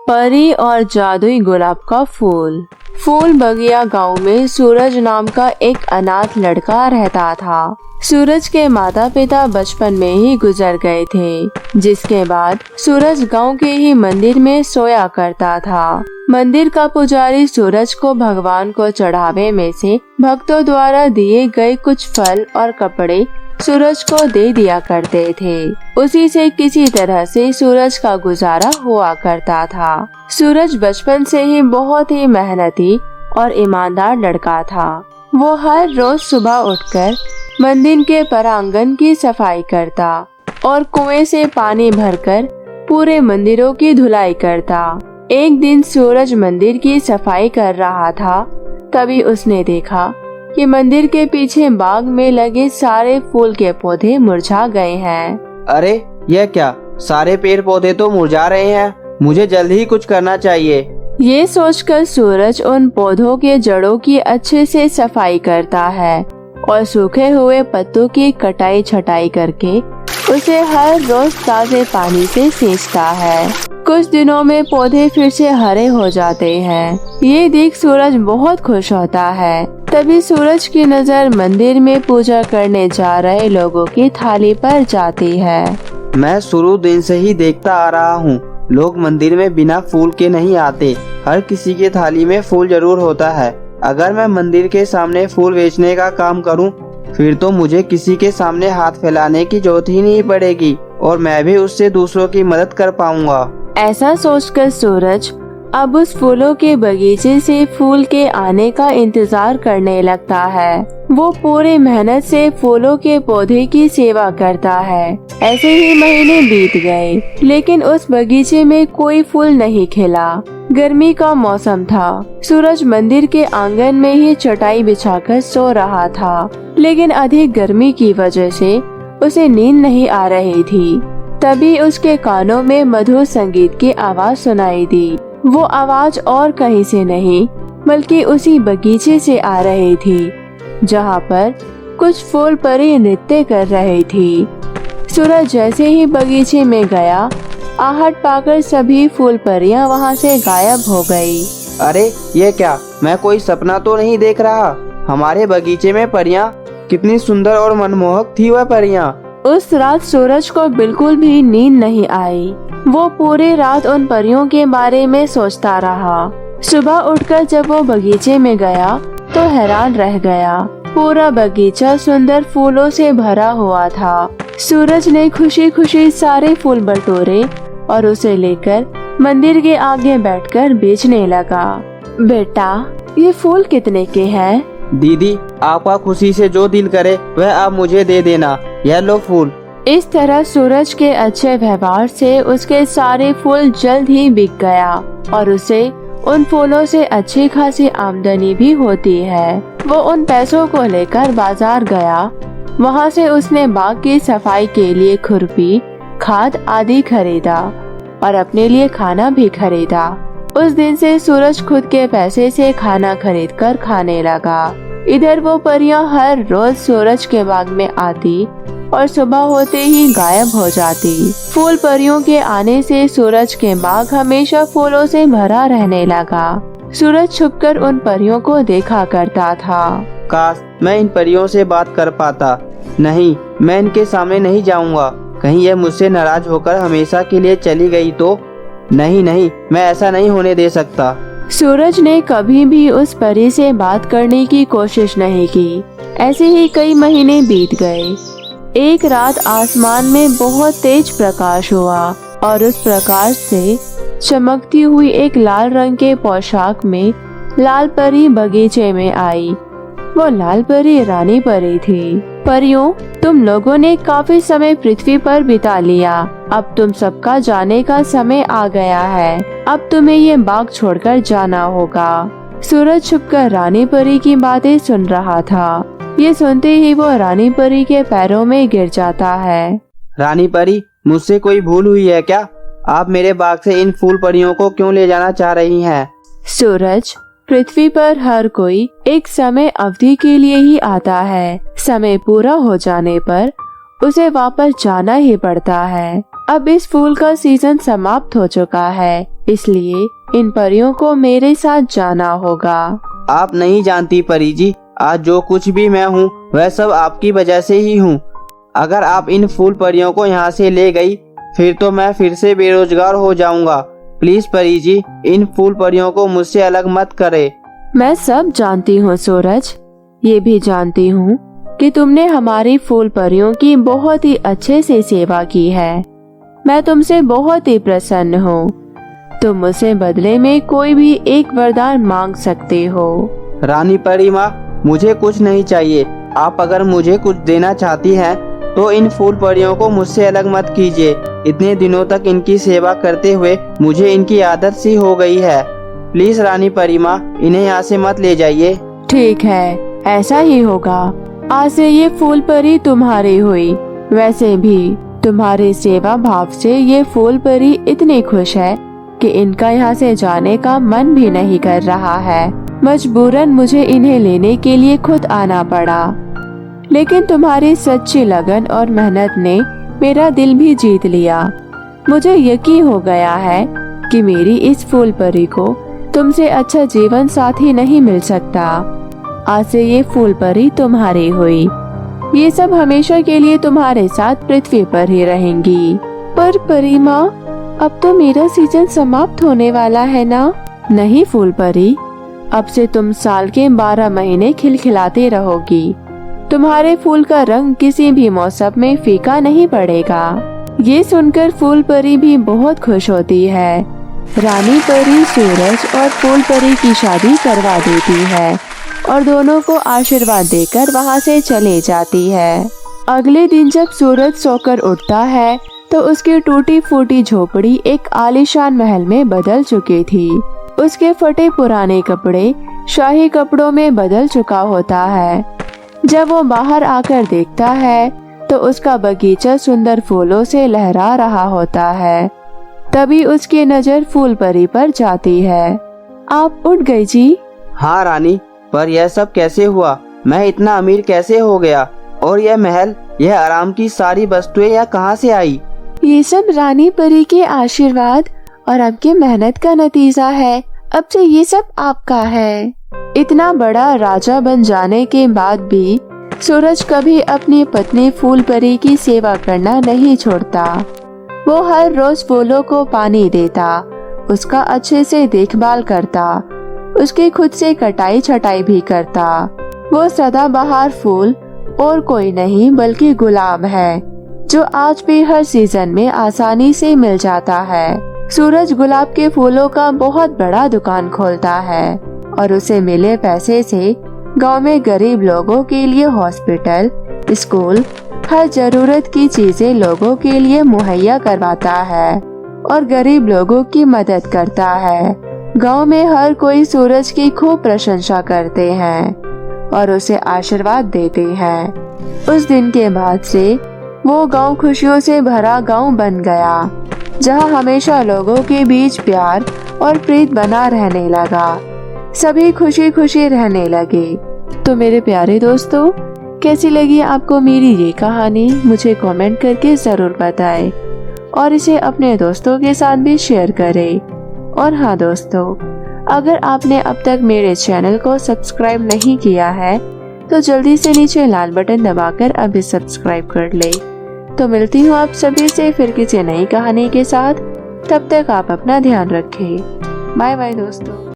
परी और जादुई गुलाब का फूल। फूल बगिया गांव में सूरज नाम का एक अनाथ लड़का रहता था। सूरज के माता पिता बचपन में ही गुजर गए थे, जिसके बाद सूरज गांव के ही मंदिर में सोया करता था। मंदिर का पुजारी सूरज को भगवान को चढ़ावे में से भक्तों द्वारा दिए गए कुछ फल और कपड़े सूरज को दे दिया करते थे। उसी से किसी तरह से सूरज का गुजारा हुआ करता था। सूरज बचपन से ही बहुत ही मेहनती और ईमानदार लड़का था। वो हर रोज सुबह उठकर मंदिर के प्रांगण की सफाई करता और कुएं से पानी भरकर पूरे मंदिरों की धुलाई करता। एक दिन सूरज मंदिर की सफाई कर रहा था, तभी उसने देखा कि मंदिर के पीछे बाग में लगे सारे फूल के पौधे मुरझा गए हैं। अरे यह क्या, सारे पेड़ पौधे तो मुरझा रहे हैं। मुझे जल्दी ही कुछ करना चाहिए। ये सोचकर सूरज उन पौधों के जड़ों की अच्छे से सफाई करता है और सूखे हुए पत्तों की कटाई छटाई करके उसे हर रोज ताजे पानी से सींचता है। कुछ दिनों में पौधे फिर से हरे हो जाते हैं। ये देख सूरज बहुत खुश होता है। तभी सूरज की नजर मंदिर में पूजा करने जा रहे लोगों की थाली पर जाती है। मैं शुरू दिन से ही देखता आ रहा हूँ, लोग मंदिर में बिना फूल के नहीं आते। हर किसी के थाली में फूल जरूर होता है। अगर मैं मंदिर के सामने फूल बेचने का काम करूँ, फिर तो मुझे किसी के सामने हाथ फैलाने की जरूरत ही नहीं पड़ेगी और मैं भी उससे दूसरों की मदद कर पाऊंगा। ऐसा सोचकर सूरज अब उस फूलों के बगीचे से फूल के आने का इंतजार करने लगता है। वो पूरी मेहनत से फूलों के पौधे की सेवा करता है। ऐसे ही महीने बीत गए, लेकिन उस बगीचे में कोई फूल नहीं खिला। गर्मी का मौसम था। सूरज मंदिर के आंगन में ही चटाई बिछाकर सो रहा था, लेकिन अधिक गर्मी की वजह से उसे नींद नहीं आ रही थी। तभी उसके कानों में मधुर संगीत की आवाज सुनाई दी। वो आवाज और कहीं से नहीं बल्कि उसी बगीचे से आ रही थी, जहाँ पर कुछ फूल परी नृत्य कर रही थी। सूरज जैसे ही बगीचे में गया, आहट पाकर सभी फूल परियां वहाँ से गायब हो गई। अरे ये क्या, मैं कोई सपना तो नहीं देख रहा। हमारे बगीचे में परियां, कितनी सुंदर और मनमोहक थी वह परियां। उस रात सूरज को बिल्कुल भी नींद नहीं आई। वो पूरी रात उन परियों के बारे में सोचता रहा। सुबह उठकर जब वो बगीचे में गया तो हैरान रह गया। पूरा बगीचा सुंदर फूलों से भरा हुआ था। सूरज ने खुशी खुशी सारे फूल बटोरे और उसे लेकर मंदिर के आगे बैठकर बेचने लगा। बेटा, ये फूल कितने के हैं? दीदी, आपका खुशी से जो दिल करे वह आप मुझे दे देना। यह लो फूल। इस तरह सूरज के अच्छे व्यवहार से उसके सारे फूल जल्द ही बिक गया और उसे उन फूलों से अच्छी खासी आमदनी भी होती है। वो उन पैसों को लेकर बाजार गया। वहाँ से उसने बाग की सफाई के लिए खुरपी, खाद आदि खरीदा और अपने लिए खाना भी खरीदा। उस दिन से सूरज खुद के पैसे से खाना खरीदकर खाने लगा। इधर वो परियां हर रोज सूरज के बाग में आती और सुबह होते ही गायब हो जाती। फूल परियों के आने से सूरज के बाग हमेशा फूलों से भरा रहने लगा। सूरज छुपकर उन परियों को देखा करता था। काश मैं इन परियों से बात कर पाता। नहीं, मैं इनके सामने नहीं जाऊंगा। कहीं यह मुझसे नाराज होकर हमेशा के लिए चली गई तो? नहीं नहीं, मैं ऐसा नहीं होने दे सकता। सूरज ने कभी भी उस परी से बात करने की कोशिश नहीं की। ऐसे ही कई महीने बीत गए। एक रात आसमान में बहुत तेज प्रकाश हुआ और उस प्रकाश से चमकती हुई एक लाल रंग के पोशाक में लाल परी बगीचे में आई। वो लाल परी रानी परी थी। परियों, तुम लोगों ने काफी समय पृथ्वी पर बिता लिया। अब तुम सबका जाने का समय आ गया है। अब तुम्हें ये बाग छोड़कर जाना होगा। सूरज छुपकर रानी परी की बातें सुन रहा था। ये सुनते ही वो रानी परी के पैरों में गिर जाता है। रानी परी, मुझसे कोई भूल हुई है क्या? आप मेरे बाग से इन फूल परियों को क्यों ले जाना चाह रही हैं? सूरज, पृथ्वी पर हर कोई एक समय अवधि के लिए ही आता है। समय पूरा हो जाने पर उसे वापस जाना ही पड़ता है। अब इस फूल का सीजन समाप्त हो चुका है, इसलिए इन परियों को मेरे साथ जाना होगा। आप नहीं जानती परी जी, आज जो कुछ भी मैं हूँ वह सब आपकी वजह से ही हूँ। अगर आप इन फूल परियों को यहाँ से ले गई फिर तो मैं फिर से बेरोजगार हो जाऊंगा। प्लीज परी जी, इन फूल परियों को मुझसे अलग मत करे। मैं सब जानती हूँ सूरज, ये भी जानती हूँ कि तुमने हमारी फूल परियों की बहुत ही अच्छे से सेवा की है। मैं तुमसे बहुत ही प्रसन्न हूँ। तुम मुझसे बदले में कोई भी एक वरदान मांग सकते हो। रानी परी माँ, मुझे कुछ नहीं चाहिए। आप अगर मुझे कुछ देना चाहती हैं तो इन फूल परियों को मुझसे अलग मत कीजिए। इतने दिनों तक इनकी सेवा करते हुए मुझे इनकी आदत सी हो गई है। प्लीज रानी परी माँ, इन्हें यहाँ से मत ले जाइए। ठीक है, ऐसा ही होगा। आज से ये फूल परी तुम्हारी हुई। वैसे भी तुम्हारे सेवा भाव से ये फूल परी इतनी खुश है कि इनका यहाँ से जाने का मन भी नहीं कर रहा है। मजबूरन मुझे इन्हें लेने के लिए खुद आना पड़ा, लेकिन तुम्हारी सच्ची लगन और मेहनत ने मेरा दिल भी जीत लिया। मुझे यकीन हो गया है कि मेरी इस फूल परी को तुमसे अच्छा जीवन साथी नहीं मिल सकता। आज से ये फूल परी तुम्हारी हुई। ये सब हमेशा के लिए तुम्हारे साथ पृथ्वी पर ही रहेंगी। पर परी माँ, अब तो मेरा सीजन समाप्त होने वाला है ना? नहीं फूल परी, अब से तुम साल के 12 महीने खिलखिलाती रहोगी। तुम्हारे फूल का रंग किसी भी मौसम में फीका नहीं पड़ेगा। ये सुनकर फूल परी भी बहुत खुश होती है। रानी परी सूरज और फूल परी की शादी करवा देती है और दोनों को आशीर्वाद देकर वहाँ से चले जाती है। अगले दिन जब सूरज सोकर उठता है तो उसकी टूटी फूटी झोपड़ी एक आलीशान महल में बदल चुकी थी। उसके फटे पुराने कपड़े शाही कपड़ों में बदल चुका होता है। जब वो बाहर आकर देखता है तो उसका बगीचा सुंदर फूलों से लहरा रहा होता है। तभी उसकी नजर फूल परी पर जाती है। आप उठ गई जी? हाँ रानी, पर यह सब कैसे हुआ? मैं इतना अमीर कैसे हो गया? और यह महल, यह आराम की सारी वस्तुएं यहाँ कहाँ से आई? ये सब रानी परी के आशीर्वाद और आपकी मेहनत का नतीजा है। अब से ये सब आपका है। इतना बड़ा राजा बन जाने के बाद भी सूरज कभी अपनी पत्नी फूल परी की सेवा करना नहीं छोड़ता। वो हर रोज फूलों को पानी देता, उसका अच्छे से देखभाल करता, उसकी खुद से कटाई छटाई भी करता। वो सदाबहार फूल और कोई नहीं बल्कि गुलाब है, जो आज भी हर सीजन में आसानी से मिल जाता है। सूरज गुलाब के फूलों का बहुत बड़ा दुकान खोलता है और उसे मिले पैसे से गांव में गरीब लोगों के लिए हॉस्पिटल, स्कूल, हर जरूरत की चीजें लोगों के लिए मुहैया करवाता है और गरीब लोगों की मदद करता है। गांव में हर कोई सूरज की खूब प्रशंसा करते हैं और उसे आशीर्वाद देते हैं। उस दिन के बाद से वो गांव खुशियों से भरा गांव बन गया, जहां हमेशा लोगों के बीच प्यार और प्रीत बना रहने लगा। सभी खुशी खुशी रहने लगे। तो मेरे प्यारे दोस्तों, कैसी लगी आपको मेरी ये कहानी? मुझे कमेंट करके जरूर बताएं और इसे अपने दोस्तों के साथ भी शेयर करें। और हाँ दोस्तों, अगर आपने अब तक मेरे चैनल को सब्सक्राइब नहीं किया है तो जल्दी से नीचे लाल बटन दबाकर अभी सब्सक्राइब कर ले। तो मिलती हूँ आप सभी से फिर किसी नई कहानी के साथ। तब तक आप अपना ध्यान रखें। बाय बाय दोस्तों।